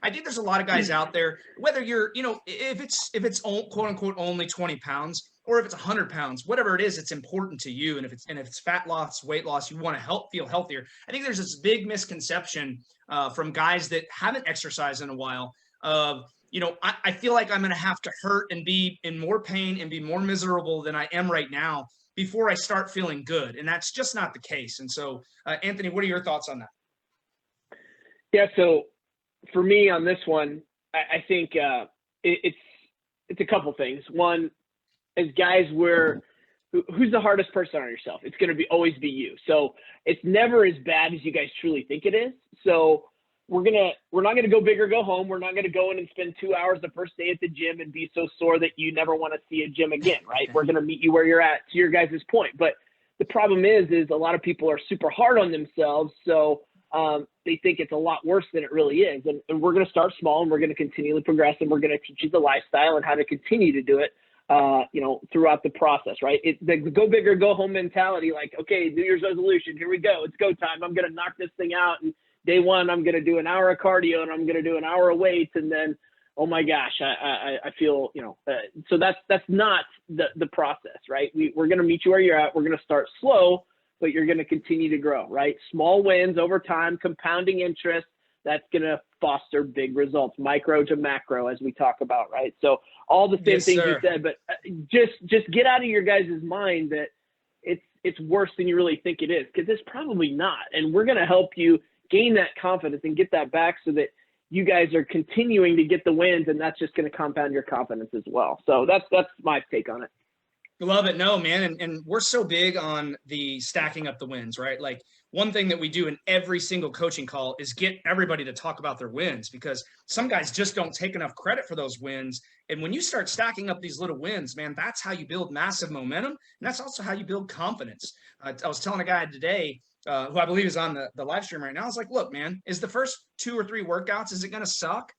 I think there's a lot of guys out there, whether you're, if it's quote unquote only 20 pounds, or if it's 100 pounds, whatever it is, it's important to you. And if it's fat loss, weight loss, you want to feel healthier. I think there's this big misconception from guys that haven't exercised in a while of, I feel like I'm going to have to hurt and be in more pain and be more miserable than I am right now before I start feeling good. And that's just not the case. And so, Anthony, what are your thoughts on that? Yeah. So for me on this one, I think it's a couple things. One, as guys, who's the hardest person on yourself? It's going to always be you. So it's never as bad as you guys truly think it is. So we're not gonna go big or go home. We're not gonna go in and spend 2 hours the first day at the gym and be so sore that you never want to see a gym again, right? We're gonna meet you where you're at, to your guys' point. But the problem is a lot of people are super hard on themselves, so they think it's a lot worse than it really is. And we're gonna start small, and we're gonna continually progress, and we're gonna teach you the lifestyle and how to continue to do it, throughout the process, right? The go big or go home mentality, like, okay, New Year's resolution, here we go, it's go time. I'm gonna knock this thing out, and day one, I'm going to do an hour of cardio and I'm going to do an hour of weights. And then, oh my gosh, I feel, so that's not the process, right? We're going to meet you where you're at. We're going to start slow, but you're going to continue to grow, right? Small wins over time, compounding interest. That's going to foster big results, micro to macro, as we talk about, right? So all the same things you said, but just get out of your guys' mind that it's worse than you really think it is, because it's probably not. And we're going to help you gain that confidence and get that back so that you guys are continuing to get the wins, and that's just going to compound your confidence as well. So that's my take on it. Love it. No, man. And we're so big on the stacking up the wins, right? Like, one thing that we do in every single coaching call is get everybody to talk about their wins, because some guys just don't take enough credit for those wins. And when you start stacking up these little wins, man, that's how you build massive momentum. And that's also how you build confidence. I was telling a guy today, who I believe is on the live stream right now. I was like, look, man, is the first 2 or 3 workouts, is it going to suck?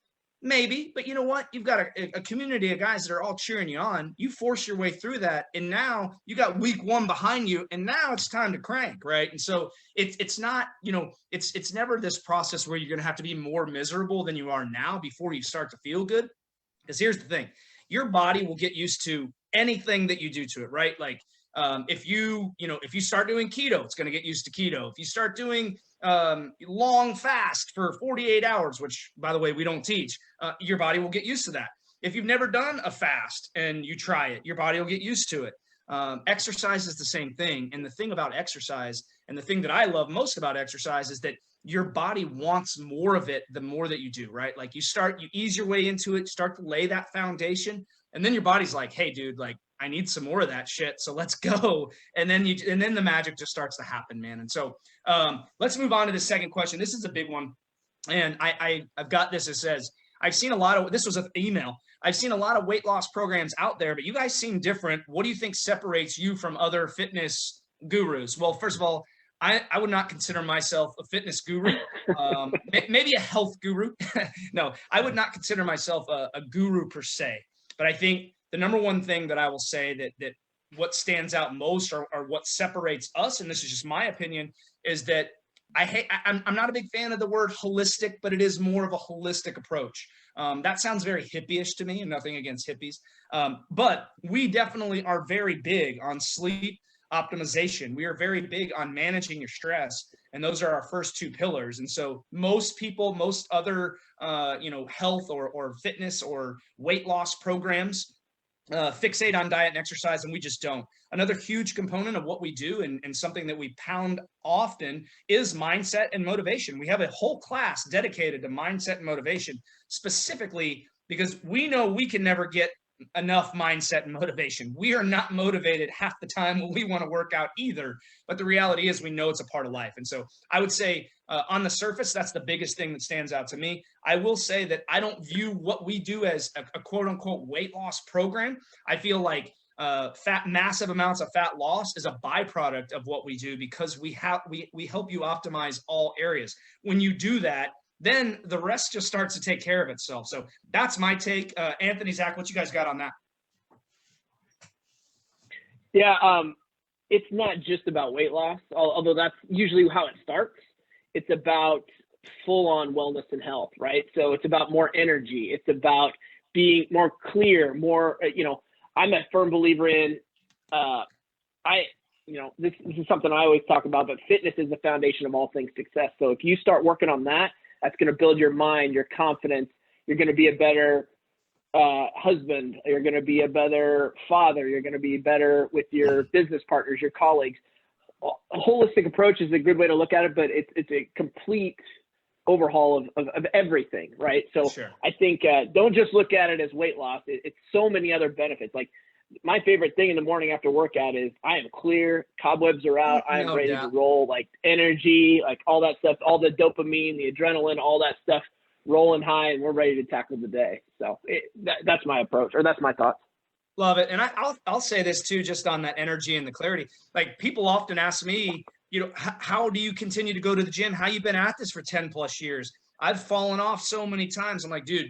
Maybe, but you know what? You've got a community of guys that are all cheering you on. You force your way through that, and now you got week 1 behind you, and now it's time to crank, right? And so it's not, it's never this process where you're going to have to be more miserable than you are now before you start to feel good. Because here's the thing, your body will get used to anything that you do to it, right? Like, if you start doing keto, it's going to get used to keto. If you start doing long fast for 48 hours, which, by the way, we don't teach, your body will get used to that. If you've never done a fast and you try it, your body will get used to it. Exercise is the same thing. And the thing about exercise, and the thing that I love most about exercise, is that your body wants more of it the more that you do, right? Like, you ease your way into it, start to lay that foundation, and then your body's like, hey, dude, like, I need some more of that shit, so let's go. And then the magic just starts to happen, man. And so let's move on to the second question. This is a big one, and I've got this. It says, I've seen a lot of, this was an email, I've seen a lot of weight loss programs out there, but you guys seem different. What do you think separates you from other fitness gurus? Well, first of all, I would not consider myself a fitness guru, maybe a health guru. No, I would not consider myself a guru per se, but I think the number one thing that I will say that what stands out most, or what separates us, and this is just my opinion, is that I'm not a big fan of the word holistic, but it is more of a holistic approach. That sounds very hippie-ish to me, and nothing against hippies. But we definitely are very big on sleep optimization. We are very big on managing your stress, and those are our first 2 pillars. And so most people, most other health or fitness or weight loss programs fixate on diet and exercise, and we just don't. Another huge component of what we do, and something that we pound often, is mindset and motivation. We have a whole class dedicated to mindset and motivation, specifically because we know we can never get enough mindset and motivation. We are not motivated half the time when we want to work out either, but the reality is we know it's a part of life. And so I would say on the surface, that's the biggest thing that stands out to me. I will say that I don't view what we do as a quote unquote weight loss program. I feel like massive amounts of fat loss is a byproduct of what we do, because we help you optimize all areas. When you do that, then the rest just starts to take care of itself. So that's my take. Anthony, Zach, what you guys got on that? Yeah, it's not just about weight loss, although that's usually how it starts. It's about full on wellness and health, right? So it's about more energy. It's about being more clear, more, I'm a firm believer in, this is something I always talk about, but fitness is the foundation of all things success. So if you start working on that, that's going to build your mind, your confidence. You're going to be a better husband. You're going to be a better father. You're going to be better with your business partners, your colleagues. A holistic approach is a good way to look at it, but it's a complete overhaul of everything, right? So Sure. I think don't just look at it as weight loss. It's so many other benefits. Like my favorite thing in the morning after workout is I am clear, cobwebs are out, I am No ready doubt. to roll, like energy, like all that stuff, all the dopamine, the adrenaline, all that stuff rolling high, and we're ready to tackle the day. So that's my approach, or that's my thoughts. Love it. And I'll say this too, just on that energy and the clarity. Like people often ask me, how do you continue to go to the gym? How you been at this for 10 plus years? I've fallen off so many times. I'm like, dude,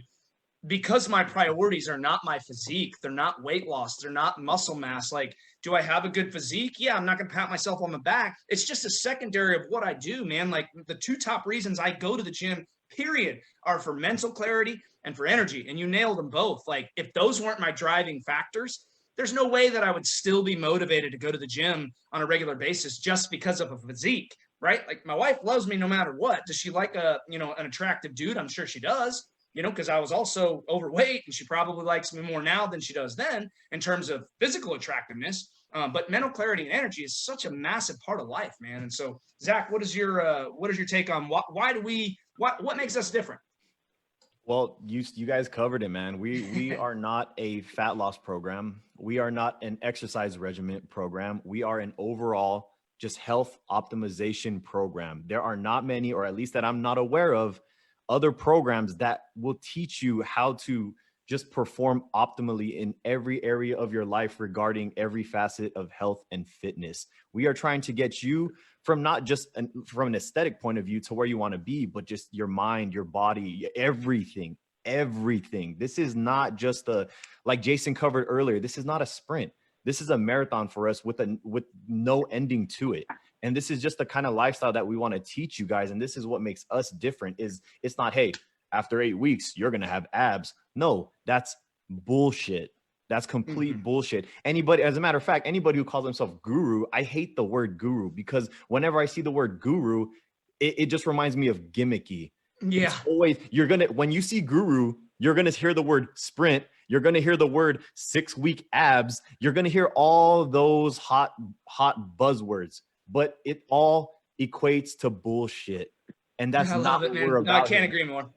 because my priorities are not my physique. They're not weight loss. They're not muscle mass. Like, do I have a good physique? Yeah, I'm not going to pat myself on the back. It's just a secondary of what I do, man. Like the two top reasons I go to the gym, period, are for mental clarity and for energy. And you nailed them both. Like if those weren't my driving factors, there's no way that I would still be motivated to go to the gym on a regular basis just because of a physique, right? Like my wife loves me no matter what. Does she like an attractive dude? I'm sure she does, because I was also overweight, and she probably likes me more now than she does then in terms of physical attractiveness. But mental clarity and energy is such a massive part of life, man. And so, Zach, what is your take on what makes us different? Well, you guys covered it, man. We are not a fat loss program. We are not an exercise regimen program. We are an overall just health optimization program. There are not many, or at least that I'm not aware of, other programs that will teach you how to just perform optimally in every area of your life regarding every facet of health and fitness. We are trying to get you from not just from an aesthetic point of view to where you want to be, but just your mind, your body, everything. This is not just like Jason covered earlier, this is not a sprint. This is a marathon for us with no ending to it. And this is just the kind of lifestyle that we want to teach you guys. And this is what makes us different. Is it's not, hey, after 8 weeks, you're going to have abs. No, that's bullshit. That's complete bullshit. As a matter of fact, anybody who calls themselves guru, I hate the word guru, because whenever I see the word guru, it just reminds me of gimmicky. Yeah. It's always, when you see guru, you're going to hear the word sprint. You're going to hear the word 6-week abs. You're going to hear all those hot buzzwords, but it all equates to bullshit. And that's not what we're about. No, I can't agree more.